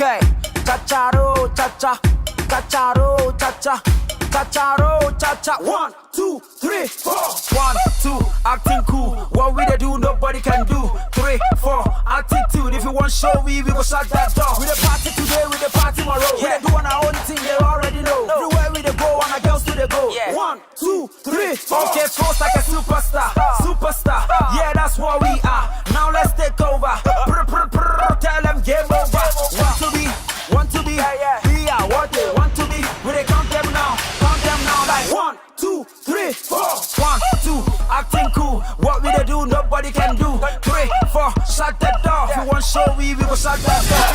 Okay, cha-cha-ro, cha-cha, cha-cha-ro, cha-cha, cha-cha-ro, cha-cha. 1, 2, 3, 4. 1, 2, acting cool. What we they do, nobody can do. 3, 4, attitude. If you want show, we go shut that door. We the party today, we the party tomorrow. We they do on our own thing, they already know. Everywhere we they go, and our girls do they go. 1, 2, 3, 4. Okay, close like a superstar, superstar. Yeah, that's what we are. Now let's take over. Tell them game over. Want to be, we are what they want to be. We they count them now like 1, 2, 3, 4. 1, 2, acting cool. What we they do, nobody can do. 3, 4, shut that door. If you want show, we go shut that door.